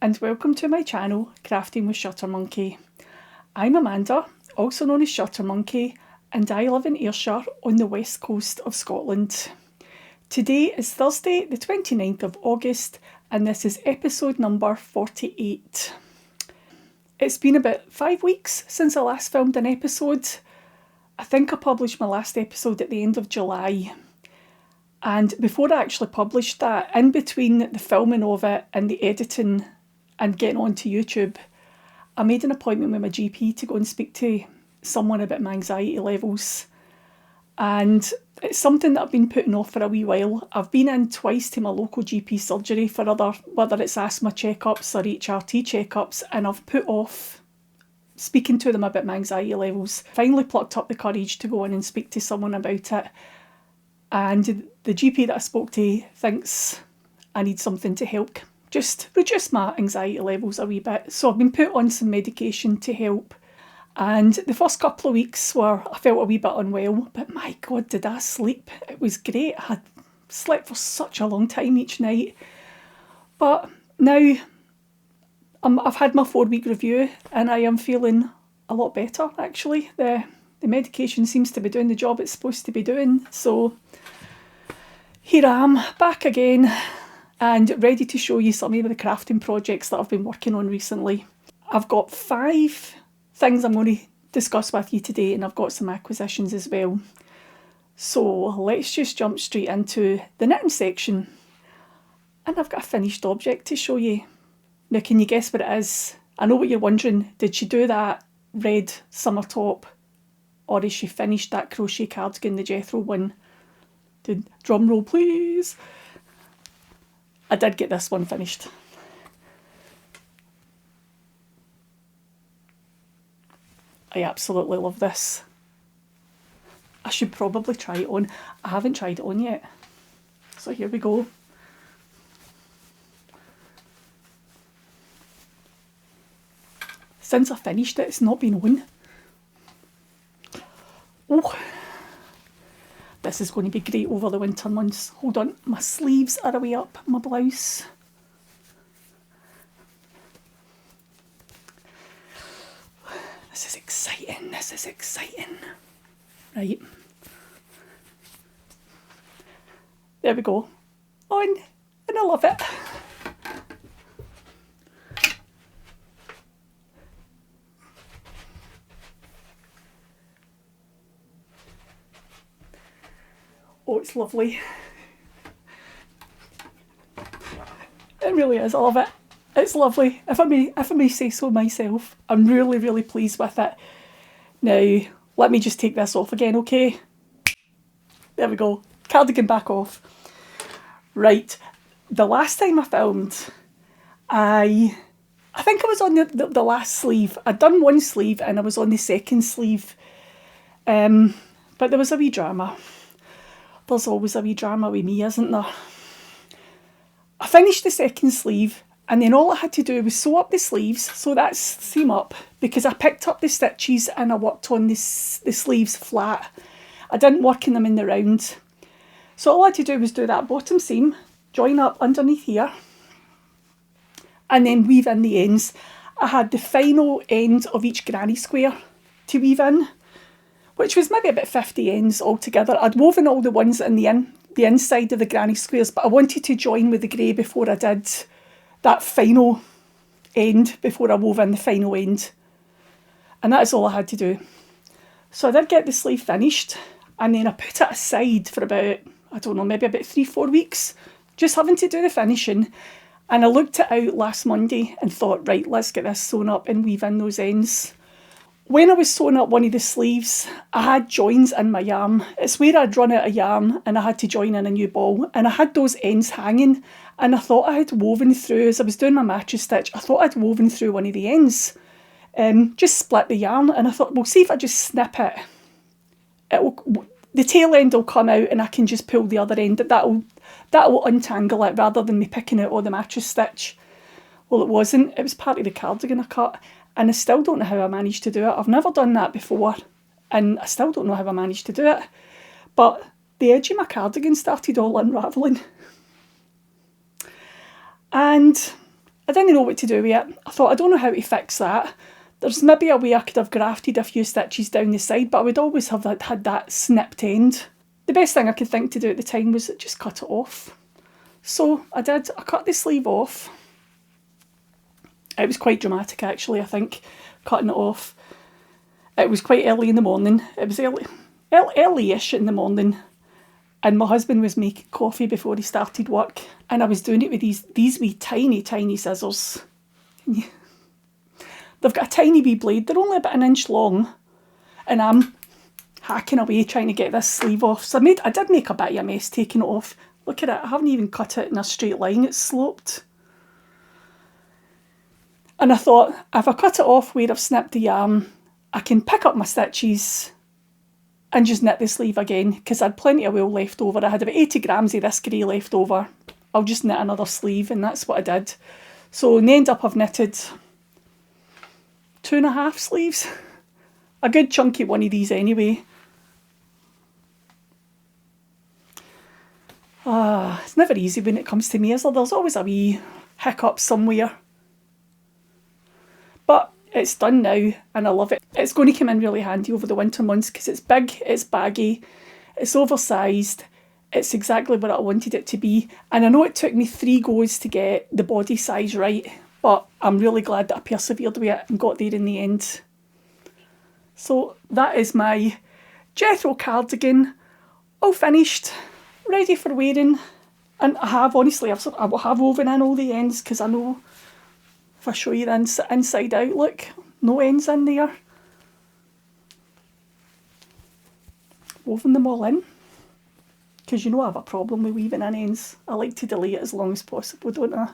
and welcome to my channel, Crafting with Shuttermonkey. I'm Amanda, also known as Shuttermonkey, and I live in Ayrshire on the west coast of Scotland. Today is Thursday the 29th of August and this is episode number 48. It's been about 5 weeks since I last filmed an episode. I think I published my last episode at the end of July. And before I actually published that, in between the filming of it and the editing and getting onto YouTube, I made an appointment with my GP to go and speak to someone about my anxiety levels. And it's something that I've been putting off for a wee while. I've been in twice to my local GP surgery for whether it's asthma checkups or HRT checkups, and I've put off speaking to them about my anxiety levels. Finally plucked up the courage to go in and speak to someone about it. And the GP that I spoke to thinks I need something to help just reduce my anxiety levels a wee bit. So I've been put on some medication to help. And the first couple of weeks were, I felt a wee bit unwell, but my God, did I sleep? It was great. I had slept for such a long time each night. But now I've had my 4-week review and I am feeling a lot better, actually. The medication seems to be doing the job it's supposed to be doing. So here I am, back again and ready to show you some of the crafting projects that I've been working on recently. I've got 5 things I'm going to discuss with you today, and I've got some acquisitions as well. So let's just jump straight into the knitting section. And I've got a finished object to show you. Now, can you guess what it is? I know what you're wondering. Did she do that red summer top? Or is she finished that crochet cardigan, the Jethro one? Drum roll, please. I did get this one finished. I absolutely love this. I should probably try it on. I haven't tried it on yet. So here we go. Since I finished it, it's not been on. Oh, this is going to be great over the winter months. Hold on, my sleeves are away up my blouse. This is exciting, this is exciting. Right. There we go. On, and I love it. Oh, it's lovely. It really is, I love it. It's lovely. If I may say so myself, I'm really, really pleased with it. Now, let me just take this off again, okay? There we go. Cardigan back off. Right. The last time I filmed, I think I was on the last sleeve. I'd done one sleeve and I was on the second sleeve. But there was a wee drama. There's always a wee drama with me, isn't there? I finished the second sleeve and then all I had to do was sew up the sleeves, so that's seam up, because I picked up the stitches and I worked on the sleeves flat. I didn't work in them in the round. So all I had to do was do that bottom seam, join up underneath here, and then weave in the ends. I had the final end of each granny square to weave in, which was maybe about 50 ends altogether. I'd woven all the ones in the inside of the granny squares, but I wanted to join with the grey before I did that final end, before I wove in the final end. And that is all I had to do. So I did get the sleeve finished, and then I put it aside for about, I don't know, maybe about 3-4 weeks, just having to do the finishing. And I looked it out last Monday and thought, right, let's get this sewn up and weave in those ends. When I was sewing up one of the sleeves, I had joins in my yarn. It's where I'd run out of yarn and I had to join in a new ball. And I had those ends hanging and I thought I had woven through, as I was doing my matches stitch, I thought I'd woven through one of the ends. Just split the yarn, and I thought, well, see if I just snip it. The tail end will come out and I can just pull the other end. That'll untangle it rather than me picking out all the matches stitch. Well, it wasn't. It was part of the cardigan I cut. And I still don't know how I managed to do it. I've never done that before. And I still don't know how I managed to do it. But the edge of my cardigan started all unravelling. And I didn't know what to do with it. I thought, I don't know how to fix that. There's maybe a way I could have grafted a few stitches down the side, but I would always have had that snipped end. The best thing I could think to do at the time was just cut it off. So I did. I cut the sleeve off. It was quite dramatic actually, I think, cutting it off. It was quite early in the morning. It was early-ish in the morning. And my husband was making coffee before he started work. And I was doing it with these wee tiny, tiny scissors. They've got a tiny wee blade. They're only about an inch long. And I'm hacking away trying to get this sleeve off. So I did make a bit of a mess taking it off. Look at it. I haven't even cut it in a straight line. It's sloped. And I thought, if I cut it off where I've snipped the yarn, I can pick up my stitches and just knit the sleeve again, because I had plenty of wool left over. I had about 80 grams of this grey left over. I'll just knit another sleeve, and that's what I did. So in the end up I've knitted 2.5 sleeves. A good chunky one of these anyway. It's never easy when it comes to me, is there? There's always a wee hiccup somewhere. But it's done now and I love it. It's going to come in really handy over the winter months because it's big, it's baggy, it's oversized, it's exactly what I wanted it to be. And I know it took me 3 goes to get the body size right, but I'm really glad that I persevered with it and got there in the end. So that is my Jethro cardigan, all finished, ready for wearing. And I have, honestly, I have woven in all the ends because I know if I show you the inside out, look, no ends in there. Woven them all in because you know I have a problem with weaving in ends. I like to delay it as long as possible, don't I?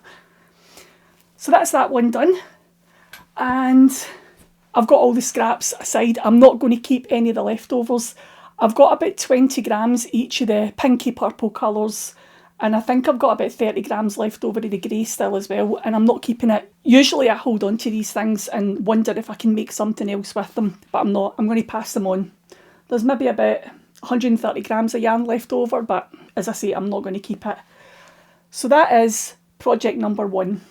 So that's that one done. And I've got all the scraps aside. I'm not going to keep any of the leftovers. I've got about 20 grams each of the pinky purple colours. And I think I've got about 30 grams left over of the grey still as well. And I'm not keeping it. Usually I hold on to these things and wonder if I can make something else with them. But I'm not. I'm going to pass them on. There's maybe about 130 grams of yarn left over. But as I say, I'm not going to keep it. So that is project number 1.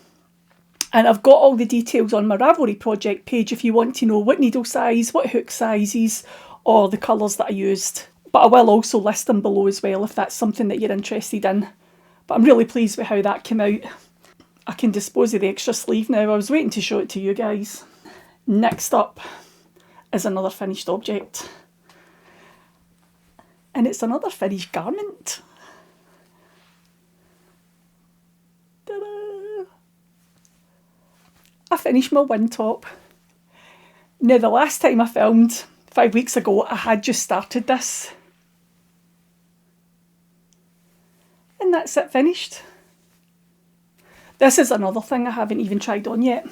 And I've got all the details on my Ravelry project page if you want to know what needle size, what hook sizes, or the colours that I used. But I will also list them below as well if that's something that you're interested in. But I'm really pleased with how that came out. I can dispose of the extra sleeve now. I was waiting to show it to you guys. Next up is another finished object. And it's another finished garment. Ta-da! I finished my wind top. Now the last time I filmed, 5 weeks ago, I had just started this. And that's it finished. This is another thing I haven't even tried on yet.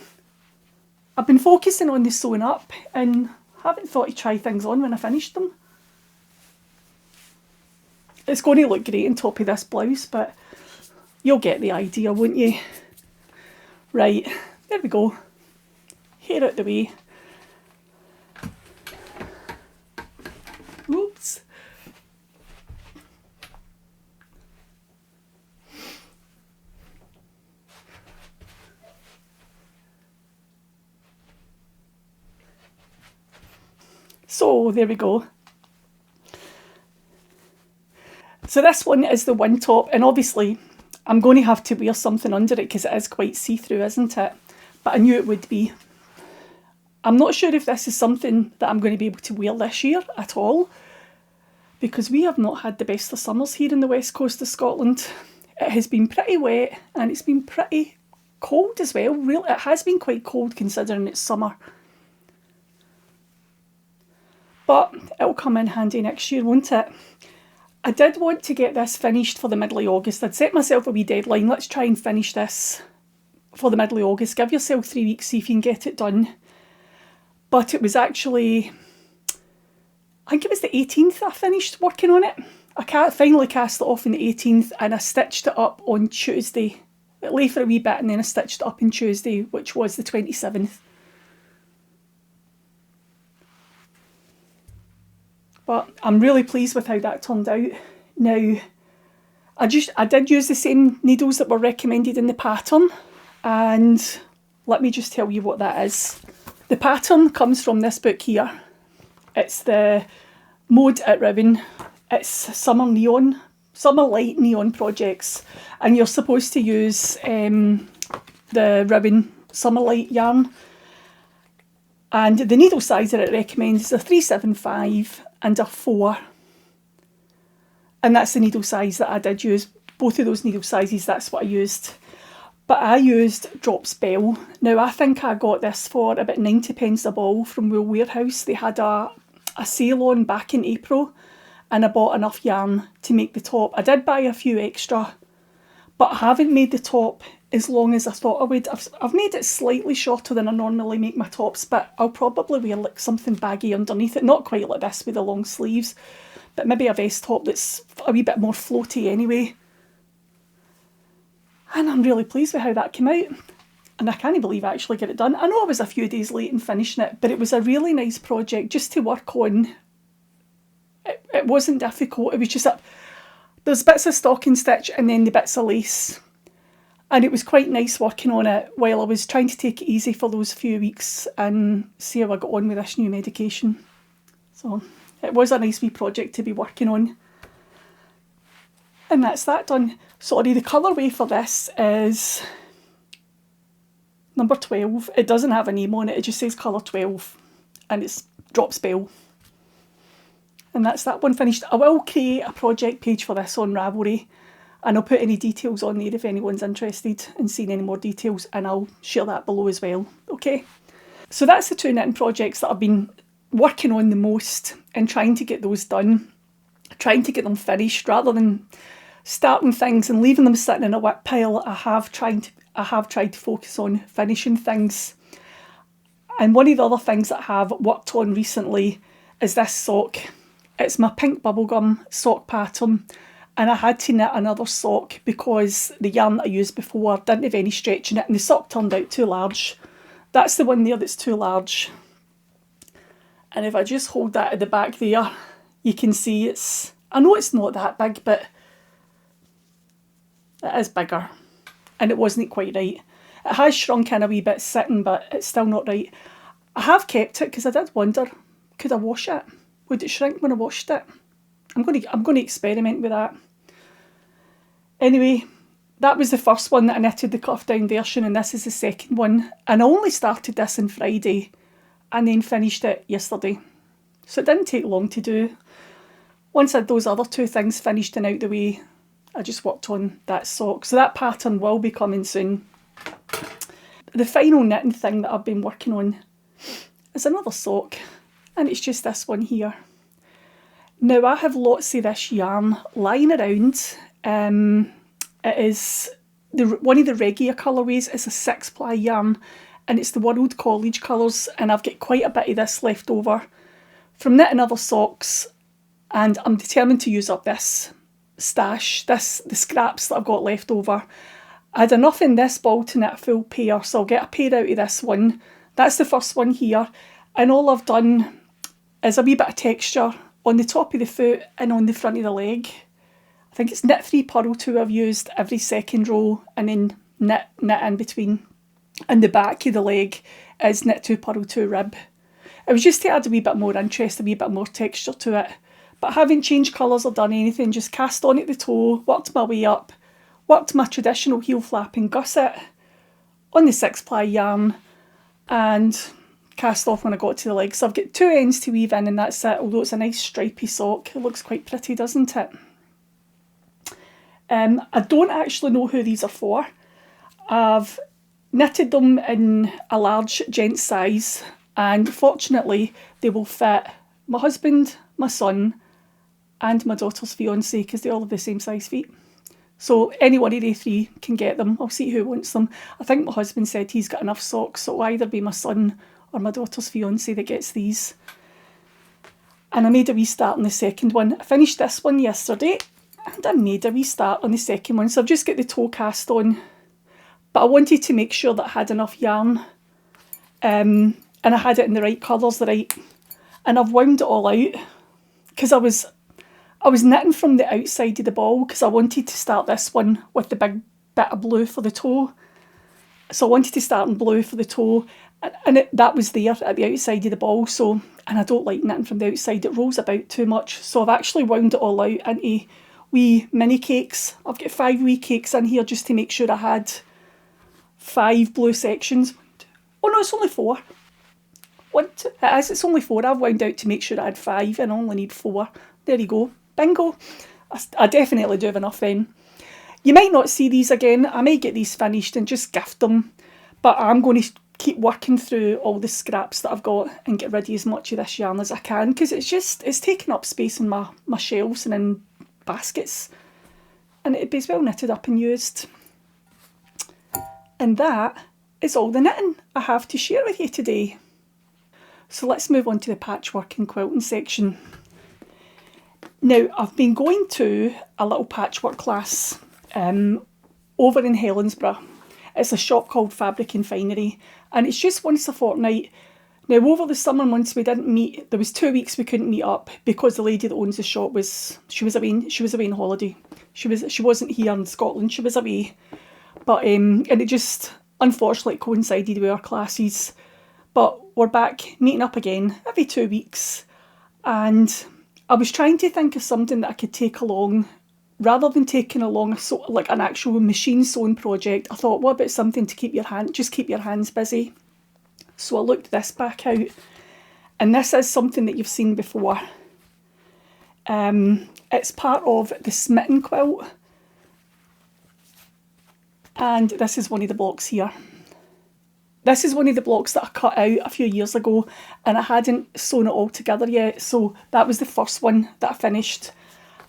I've been focusing on the sewing up and haven't thought to try things on when I finished them. It's going to look great on top of this blouse, but you'll get the idea, won't you? Right, there we go. Hair out the way. Oops. So there we go. So this one is the wind top, and obviously I'm going to have to wear something under it because it is quite see-through, isn't it? But I knew it would be. I'm not sure if this is something that I'm going to be able to wear this year at all, because we have not had the best of summers here in the west coast of Scotland. It has been pretty wet and it's been pretty cold as well. Really, it has been quite cold considering it's summer. But it'll come in handy next year, won't it? I did want to get this finished for the middle of August. I'd set myself a wee deadline. Let's try and finish this for the middle of August. Give yourself 3 weeks, see if you can get it done. But it was actually, I think it was the 18th I finished working on it. I finally cast it off on the 18th and I stitched it up on Tuesday. It lay for a wee bit and then I stitched it up on Tuesday, which was the 27th. But I'm really pleased with how that turned out. Now, I did use the same needles that were recommended in the pattern. And let me just tell you what that is. The pattern comes from this book here. It's the Mode at Ribbon. It's Summer Light Neon Projects. And you're supposed to use the ribbon Summer Light yarn. And the needle size that it recommends is a 375 and a 4. And that's the needle size that I did use. Both of those needle sizes, that's what I used. But I used Drops Bell. Now, I think I got this for about 90p a ball from Wool Warehouse. They had a sale on back in April, and I bought enough yarn to make the top. I did buy a few extra, but I haven't made the top as long as I thought I would. I've made it slightly shorter than I normally make my tops, but I'll probably wear like something baggy underneath it. Not quite like this with the long sleeves, but maybe a vest top that's a wee bit more floaty anyway. And I'm really pleased with how that came out. And I can't believe I actually got it done. I know I was a few days late in finishing it, but it was a really nice project just to work on. It wasn't difficult. It was just there's bits of stocking stitch and then the bits of lace. And it was quite nice working on it while I was trying to take it easy for those few weeks and see how I got on with this new medication. So it was a nice wee project to be working on. And that's that done. Sorry, the colourway for this is number 12. It doesn't have a name on it, it just says colour 12. And it's Drops Bell. And that's that one finished. I will create a project page for this on Ravelry, and I'll put any details on there if anyone's interested in seeing any more details, and I'll share that below as well. Okay, so that's the 2 knitting projects that I've been working on the most and trying to get those done, trying to get them finished rather than starting things and leaving them sitting in a whip pile. I have tried to focus on finishing things. And one of the other things that I have worked on recently is this sock. It's my pink bubblegum sock pattern, and I had to knit another sock because the yarn that I used before didn't have any stretch in it and the sock turned out too large. That's the one there that's too large. And if I just hold that at the back there, you can see I know it's not that big, but it is bigger. And it wasn't quite right. It has shrunk in a wee bit sitting, but it's still not right. I have kept it because I did wonder, could I wash it? Would it shrink when I washed it? I'm going to experiment with that. Anyway, that was the first one that I knitted, the cuff down version, and this is the second one. And I only started this on Friday and then finished it yesterday. So it didn't take long to do. Once I had those other 2 things finished and out the way, I just worked on that sock. So that pattern will be coming soon. The final knitting thing that I've been working on is another sock, and it's just this one here. Now, I have lots of this yarn lying around. It is one of the Regia colourways. It's a 6-ply yarn, and it's the World College colours, and I've got quite a bit of this left over from knitting other socks, and I'm determined to use up this stash, the scraps that I've got left over. I had enough in this ball to knit a full pair, so I'll get a pair out of this one. That's the first one here, and all I've done is a wee bit of texture on the top of the foot and on the front of the leg. I think it's knit 3, purl 2 I've used every second row, and then knit in between. And the back of the leg is knit 2, purl 2 rib. It was just to add a wee bit more interest, a wee bit more texture to it. But I haven't changed colours or done anything, just cast on at the toe, worked my way up, worked my traditional heel flap and gusset on the 6-ply yarn, and cast off when I got to the leg. So I've got 2 ends to weave in, and that's it, although it's a nice stripy sock. It looks quite pretty, doesn't it? I don't actually know who these are for. I've knitted them in a large gent size, and fortunately they will fit my husband, my son, and my daughter's fiancé, because they all have the same size feet. So any one of the 3 can get them. I'll see who wants them. I think my husband said he's got enough socks, so it'll either be my son or my daughter's fiancé that gets these. And I made a wee start on the second one. I finished this one yesterday, and I made a wee start on the second one. So I've just got the toe cast on, but I wanted to make sure that I had enough yarn, and I had it in the right colours, and I've wound it all out, because I was knitting from the outside of the ball, because I wanted to start this one with the big bit of blue for the toe. So I wanted to start in blue for the toe, and that was there at the outside of the ball. So, and I don't like knitting from the outside, it rolls about too much. So I've actually wound it all out into wee mini cakes. I've got 5 wee cakes in here just to make sure I had 5 blue sections. Oh no, it's only 4. It's only 4. I've wound out to make sure I had 5 and I only need 4. There you go. Bingo. I definitely do have enough then. You might not see these again. I might get these finished and just gift them. But I'm going to keep working through all the scraps that I've got and get rid of as much of this yarn as I can, because it's taking up space in my shelves and in baskets. And it'd be as well knitted up and used. And that is all the knitting I have to share with you today. So let's move on to the patchwork and quilting section. Now, I've been going to a little patchwork class over in Helensburgh. It's a shop called Fabric and Finery, and it's just once a fortnight. Now, over the summer months we didn't meet. There was 2 weeks we couldn't meet up because the lady that owns the shop was away on holiday. She wasn't here in Scotland. She was away, but and it just unfortunately coincided with our classes. But we're back meeting up again every 2 weeks, and I was trying to think of something that I could take along. Rather than taking along like an actual machine sewing project, I thought, what about something to keep your hands busy? So I looked this back out, and this is something that you've seen before. It's part of the Smitten quilt, and this is one of the blocks here. This is one of the blocks that I cut out a few years ago, and I hadn't sewn it all together yet, so that was the first one that I finished.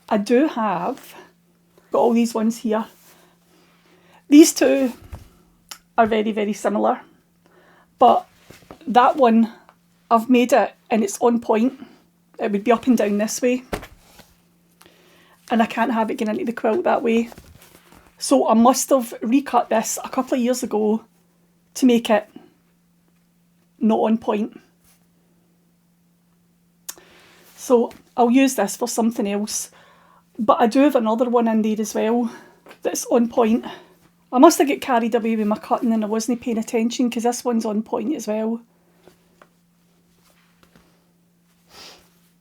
I do have got all these ones here. These two are very, very similar, but that one, I've made it and it's on point. It would be up and down this way, and I can't have it getting into the quilt that way. So I must have recut this a couple of years ago to make it not on point. So I'll use this for something else. But I do have another one in there as well that's on point. I must have got carried away with my cutting and I wasn't paying attention, because this one's on point as well.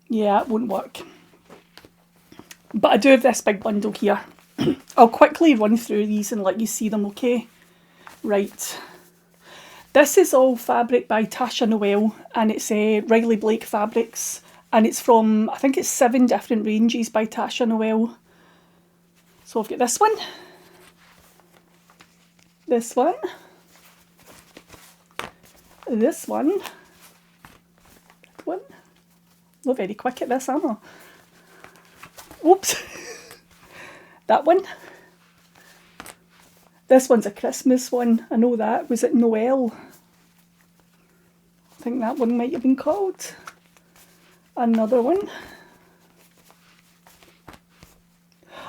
Yeah, it won't work. But I do have this big bundle here. I'll quickly run through these and let you see them, okay? Right. This is all fabric by Tasha Noel, and it's Riley Blake Fabrics. And it's from, I think it's 7 different ranges by Tasha Noel. So I've got this one, this one, this one, that one. Not very quick at this, am I? Whoops. That one. This one's a Christmas one. I know that. Was it Noel? I think that one might have been called. Another one.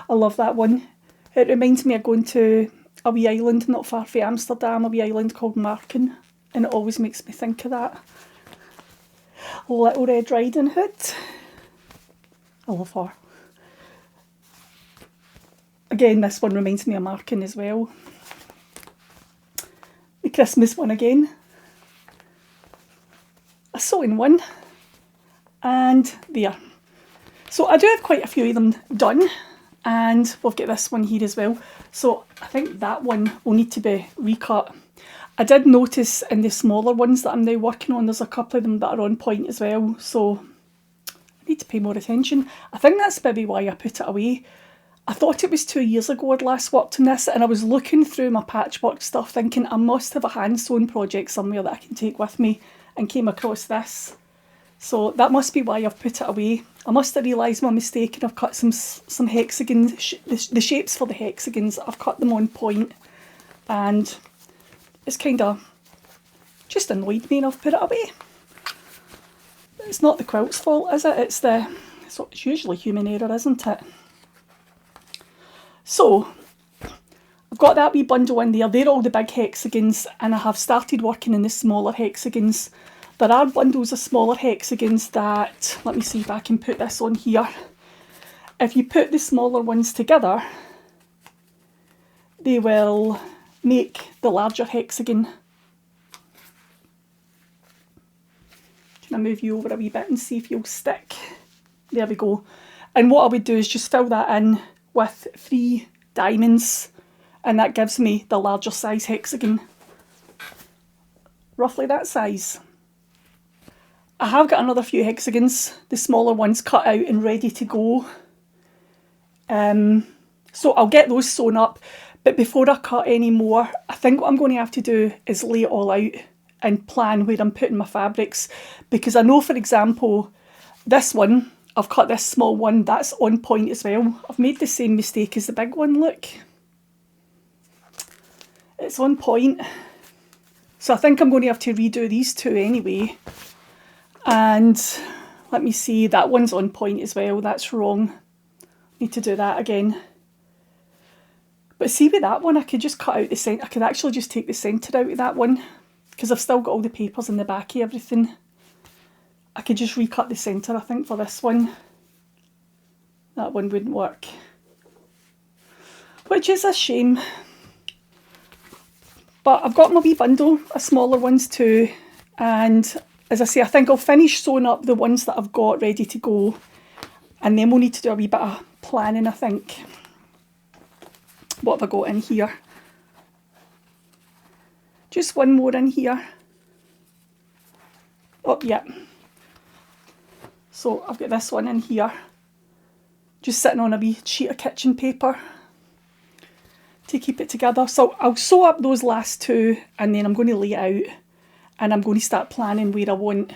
I love that one. It reminds me of going to a wee island not far from Amsterdam, a wee island called Marken, and it always makes me think of that. Little Red Riding Hood. I love her. Again, this one reminds me of Marken as well. The Christmas one again. A sewing one. And there. So I do have quite a few of them done, and we've got this one here as well. So I think that one will need to be recut. I did notice in the smaller ones that I'm now working on, there's a couple of them that are on point as well, so I need to pay more attention. I think that's maybe why I put it away. I thought it was 2 years ago I'd last worked on this, and I was looking through my patchwork stuff thinking I must have a hand sewn project somewhere that I can take with me, and came across this. So that must be why I've put it away. I must have realised my mistake, and I've cut some hexagons, the shapes for the hexagons, I've cut them on point, and it's kind of just annoyed me and I've put it away. It's not the quilt's fault, is it? It's usually human error, isn't it? So I've got that wee bundle in there. They're all the big hexagons, and I have started working in the smaller hexagons. There are bundles of smaller hexagons that, let me see if I can put this on here. If you put the smaller ones together, they will make the larger hexagon. Can I move you over a wee bit and see if you'll stick? There we go. And what I would do is just fill that in with 3 diamonds, and that gives me the larger size hexagon. Roughly that size. I have got another few hexagons, the smaller ones cut out and ready to go. So I'll get those sewn up, but before I cut any more, I think what I'm going to have to do is lay it all out and plan where I'm putting my fabrics, because I know, for example, this one, I've cut this small one, that's on point as well. I've made the same mistake as the big one, look. It's on point. So I think I'm going to have to redo these 2 anyway. And let me see, that one's on point as well, that's wrong. Need to do that again. But see, with that one, I could just cut out the centre. I could actually just take the centre out of that one, because I've still got all the papers in the back of everything. I could just recut the centre, I think, for this one. That one wouldn't work. Which is a shame. But I've got my wee bundle of smaller ones too. And as I say, I think I'll finish sewing up the ones that I've got ready to go. And then we'll need to do a wee bit of planning, I think. What have I got in here? Just one more in here. Oh, yeah. So I've got this one in here. Just sitting on a wee sheet of kitchen paper to keep it together. So I'll sew up those last 2 and then I'm going to lay it out. And I'm going to start planning where I want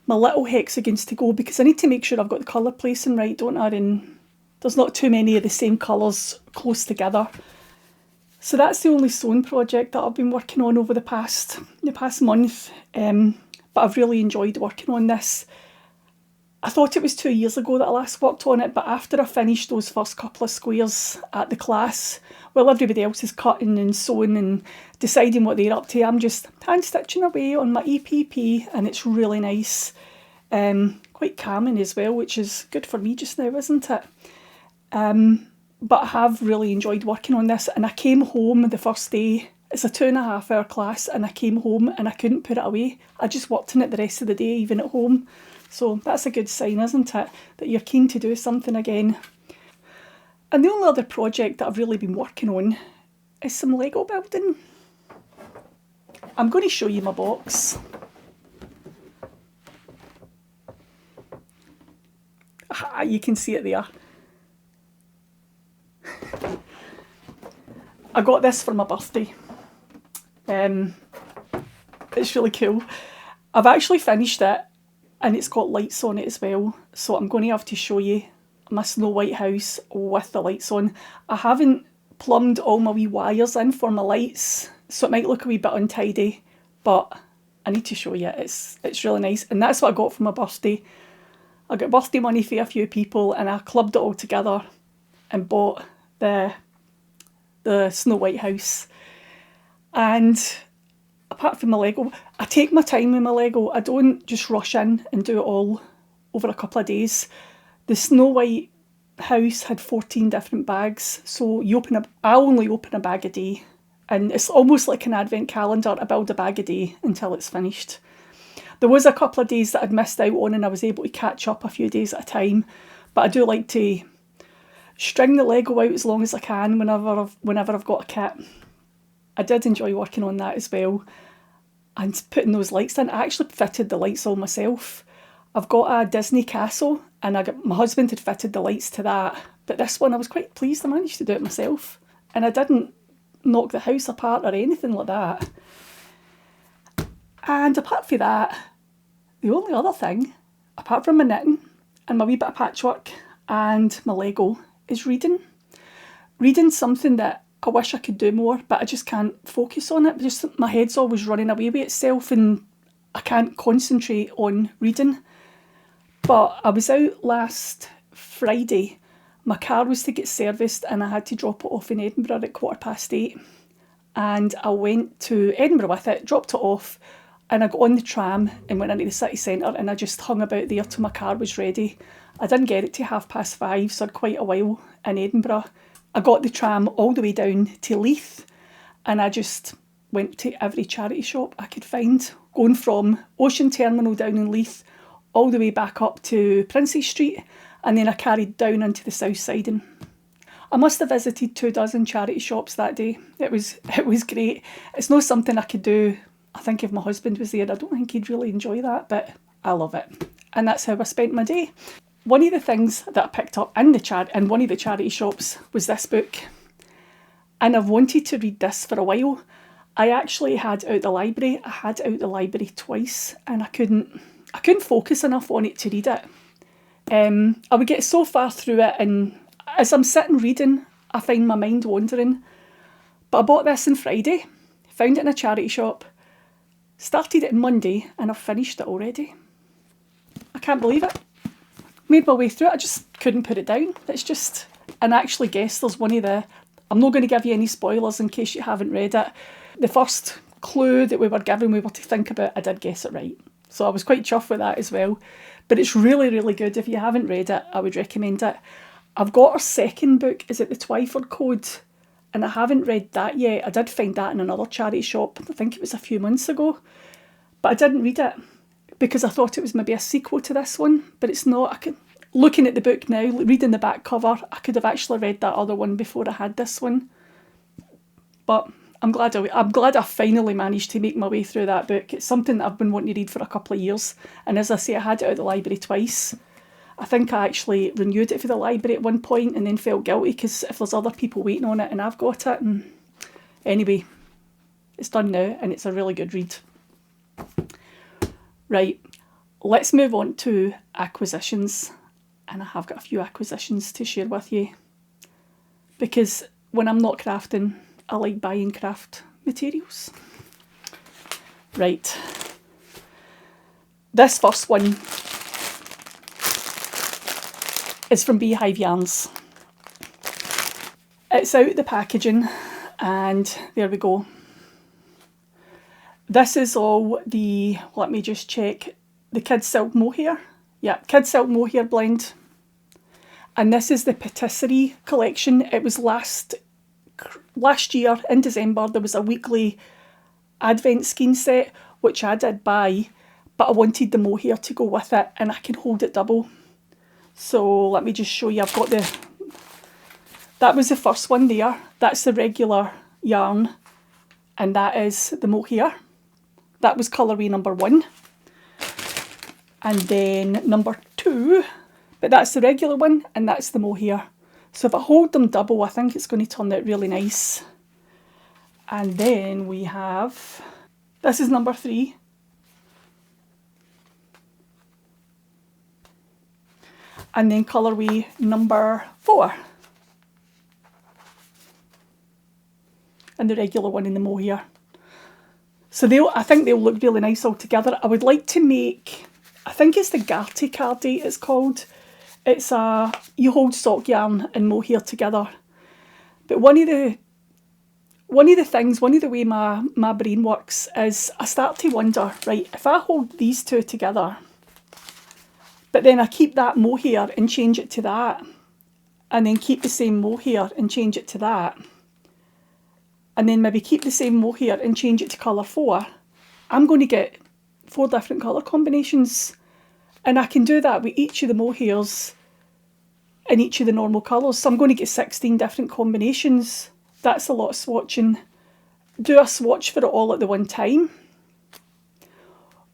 my little hexagons to go, because I need to make sure I've got the colour placing right, don't I? And there's not too many of the same colours close together. So that's the only sewing project that I've been working on over the past month. But I've really enjoyed working on this. I thought it was 2 years ago that I last worked on it, but after I finished those first couple of squares at the class, while everybody else is cutting and sewing and deciding what they're up to, I'm just hand stitching away on my EPP, and it's really nice. Quite calming as well, which is good for me just now, isn't it? But I have really enjoyed working on this, and I came home the first day. It's a 2.5 hour class, and I came home and I couldn't put it away. I just worked on it the rest of the day, even at home. So that's a good sign, isn't it? That you're keen to do something again. And the only other project that I've really been working on is some Lego building. I'm going to show you my box. You can see it there. I got this for my birthday. It's really cool. I've actually finished it, and it's got lights on it as well. So I'm going to have to show you my Snow White house with the lights on. I haven't plumbed all my wee wires in for my lights, so it might look a wee bit untidy, but I need to show you. It's really nice, and that's what I got for my birthday. I got birthday money for a few people, and I clubbed it all together and bought the Snow White house. And apart from my Lego, I take my time with my Lego. I don't just rush in and do it all over a couple of days. The Snow White house had 14 different bags, so I only open a bag a day, and it's almost like an advent calendar. I build a bag a day until it's finished. There was a couple of days that I'd missed out on, and I was able to catch up a few days at a time, but I do like to string the Lego out as long as I can whenever I've got a kit. I did enjoy working on that as well, and putting those lights in. I actually fitted the lights all myself. I've got a Disney castle, and my husband had fitted the lights to that, but this one I was quite pleased I managed to do it myself, and I didn't knock the house apart or anything like that. And apart from that, the only other thing, apart from my knitting and my wee bit of patchwork and my Lego, is reading. Reading's something that I wish I could do more, but I just can't focus on it. Just my head's always running away with itself, and I can't concentrate on reading. But I was out last Friday. My car was to get serviced, and I had to drop it off in Edinburgh at 8:15. And I went to Edinburgh with it, dropped it off, and I got on the tram and went into the city centre, and I just hung about there till my car was ready. I didn't get it to 5:30, so I had quite a while in Edinburgh. I got the tram all the way down to Leith, and I just went to every charity shop I could find, going from Ocean Terminal down in Leith all the way back up to Princes Street, and then I carried down into the south side, and I must have visited 24 charity shops that day. It was great. It's not something I could do, I think, if my husband was there. I don't think he'd really enjoy that, but I love it. And that's how I spent my day. One of the things that I picked up in one of the charity shops was this book. And I've wanted to read this for a while. I actually had it out the library. I had it out the library twice, and I couldn't focus enough on it to read it. I would get so far through it, and as I'm sitting reading, I find my mind wandering. But I bought this on Friday, found it in a charity shop, started it on Monday, and I've finished it already. I can't believe it. Made my way through it, I just couldn't put it down. It's just, and I actually guess there's one of the, I'm not going to give you any spoilers in case you haven't read it. The first clue that we were given, we were to think about, I did guess it right. So I was quite chuffed with that as well. But it's really, really good. If you haven't read it, I would recommend it. I've got her second book, is it the Twyford Code? And I haven't read that yet. I did find that in another charity shop. I think it was a few months ago. But I didn't read it because I thought it was maybe a sequel to this one. But it's not. Looking at the book now, reading the back cover, I could have actually read that other one before I had this one. But I'm glad I finally managed to make my way through that book. It's something that I've been wanting to read for a couple of years. And as I say, I had it out of the library twice. I think I actually renewed it for the library at one point and then felt guilty because if there's other people waiting on it and I've got it. And anyway, it's done now and it's a really good read. Right, let's move on to acquisitions. And I have got a few acquisitions to share with you. Because when I'm not crafting, I like buying craft materials. Right, this first one is from Beehive Yarns. It's out the packaging and there we go. This is all the, let me just check, the Kid Silk Mohair. Yeah, Kid Silk Mohair blend. And this is the Patisserie collection. It was last year in December, there was a weekly advent skein set, which I did buy, but I wanted the mohair to go with it and I can hold it double. So let me just show you. I've got that was the first one there. That's the regular yarn and that is the mohair. That was colourway number 1. And then number 2, but that's the regular one and that's the mohair. So if I hold them double, I think it's going to turn out really nice. And then we have, this is number 3. And then colourway number 4. And the regular one in the mohair. So I think they'll look really nice all together. I would like to make, I think it's the Garty Cardi it's called. It's you hold sock yarn and mohair together. But one of the way my brain works is I start to wonder, right, if I hold these two together, but then I keep that mohair and change it to that, and then keep the same mohair and change it to that, and then maybe keep the same mohair and change it to colour 4, I'm going to get 4 different colour combinations. And I can do that with each of the mohairs in each of the normal colours. So I'm going to get 16 different combinations. That's a lot of swatching. Do I swatch for it all at the one time?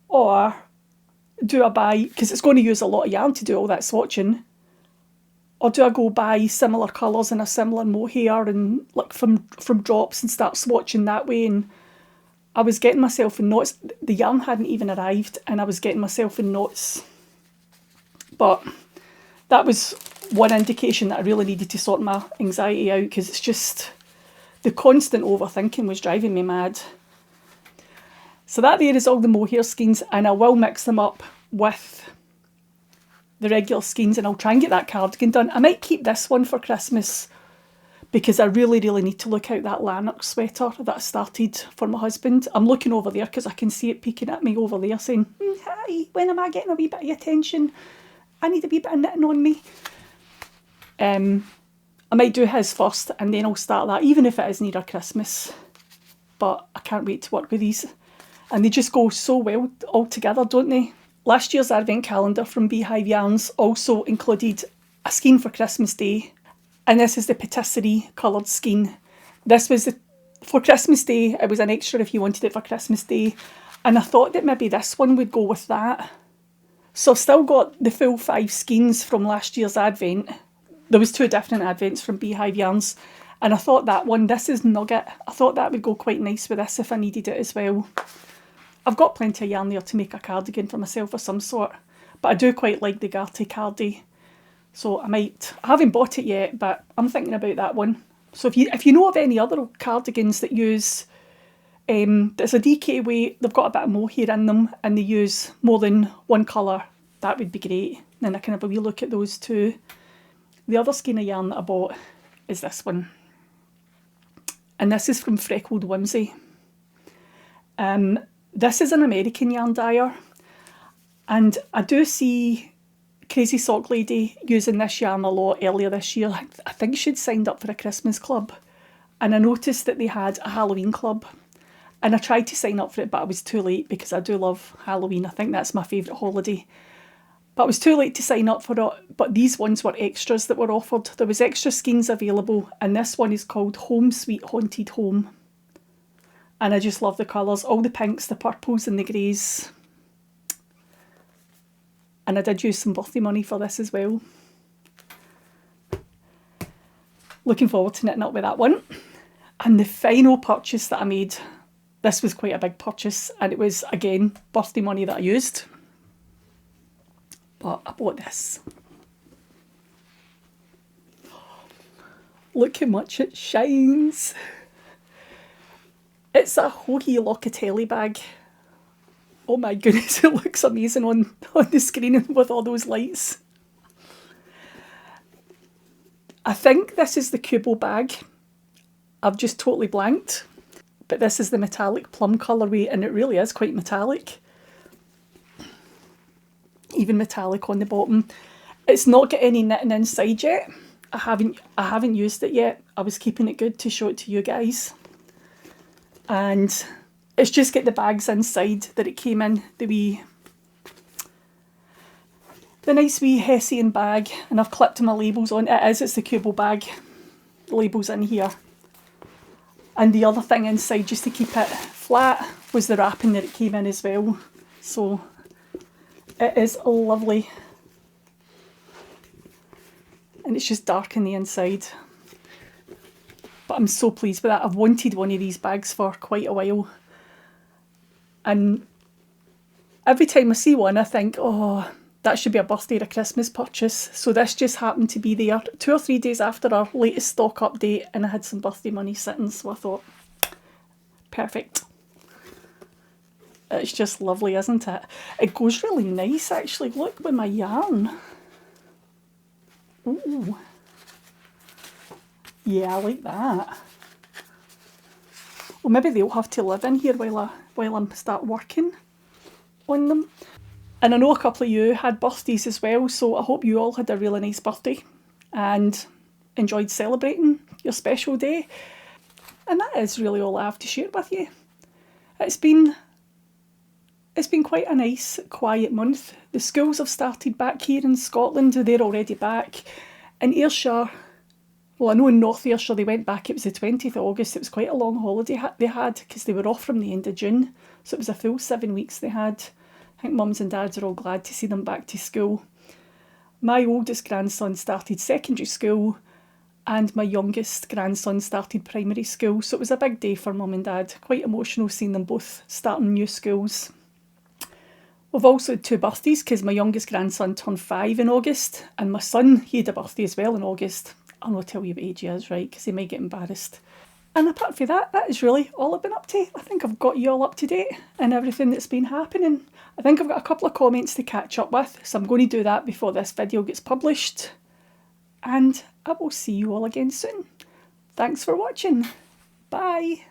Or do I buy, because it's going to use a lot of yarn to do all that swatching, or do I go buy similar colours and a similar mohair and like from drops and start swatching that way? And I was getting myself in knots. The yarn hadn't even arrived and I was getting myself in knots. But that was one indication that I really needed to sort my anxiety out, because it's just the constant overthinking was driving me mad. So that there is all the mohair skeins, and I will mix them up with the regular skeins and I'll try and get that cardigan done. I might keep this one for Christmas because I really, really need to look out that Lanark sweater that I started for my husband. I'm looking over there because I can see it peeking at me over there saying, hi, when am I getting a wee bit of attention? I need a wee bit of knitting on me. I might do his first and then I'll start that, even if it is near Christmas. but I can't wait to work with these. And they just go so well all together, don't they? Last year's advent calendar from Beehive Yarns also included a skein for Christmas Day, and this is the patisserie coloured skein. This was for Christmas Day. It was an extra if you wanted it for Christmas Day, and I thought that maybe this one would go with that. So I've still got the full 5 skeins from last year's advent. There was 2 different advents from Beehive Yarns, and I thought that one, this is Nugget, I thought that would go quite nice with this if I needed it as well. I've got plenty of yarn there to make a cardigan for myself of some sort, but I do quite like the Garty Cardi. So I haven't bought it yet, but I'm thinking about that one. So if you know of any other cardigans that use, there's a DK way, they've got a bit of mohair in them and they use more than one colour, that would be great. Then I can have a wee look at those too. The other skein of yarn that I bought is this one. And this is from Freckled Whimsy. This is an American yarn dyer. And I do see Crazy Sock Lady using this yarn a lot earlier this year. I think she'd signed up for a Christmas club. And I noticed that they had a Halloween club. And I tried to sign up for it, but I was too late because I do love Halloween. I think that's my favourite holiday. But I was too late to sign up for it. But these ones were extras that were offered. There was extra skeins available. And this one is called Home Sweet Haunted Home. And I just love the colours. All the pinks, the purples and the greys. And I did use some birthday money for this as well. Looking forward to knitting up with that one. And the final purchase that I made, this was quite a big purchase, and it was, again, birthday money that I used. But I bought this. Look how much it shines. It's a Hoagie Locatelli bag. Oh my goodness, it looks amazing on the screen with all those lights. I think this is the Kubo bag. I've just totally blanked. But this is the metallic Plum colourway, and it really is quite metallic. Even metallic on the bottom. It's not got any knitting inside yet. I haven't used it yet. I was keeping it good to show it to you guys. And it's just got the bags inside that it came in, the nice wee Hessian bag, and I've clipped my labels on. It's the Kubo bag. The labels in here. And the other thing inside, just to keep it flat, was the wrapping that it came in as well. So it is lovely. And it's just dark on the inside. But I'm so pleased with that. I've wanted one of these bags for quite a while. And every time I see one, I think, oh, that should be a birthday or a Christmas purchase. So this just happened to be there 2 or 3 days after our latest stock update, and I had some birthday money sitting, so I thought, perfect. It's just lovely, isn't it? It goes really nice, actually. Look with my yarn. Ooh. Yeah, I like that. Well, maybe they'll have to live in here while I start working on them. And I know a couple of you had birthdays as well, so I hope you all had a really nice birthday and enjoyed celebrating your special day. And that is really all I have to share with you. It's been quite a nice, quiet month. The schools have started back here in Scotland. They're already back. In Ayrshire, well, I know in North Ayrshire they went back, it was the 20th of August. It was quite a long holiday they had because they were off from the end of June. So it was a full 7 weeks they had. I think mums and dads are all glad to see them back to school. My oldest grandson started secondary school and my youngest grandson started primary school. So it was a big day for mum and dad. Quite emotional seeing them both starting new schools. We've also had 2 birthdays because my youngest grandson turned 5 in August and my son, he had a birthday as well in August. I'll not tell you what age he is, right, because he might get embarrassed. And apart from that, that is really all I've been up to. I think I've got you all up to date and everything that's been happening. I think I've got a couple of comments to catch up with, so I'm going to do that before this video gets published. And I will see you all again soon. Thanks for watching. Bye.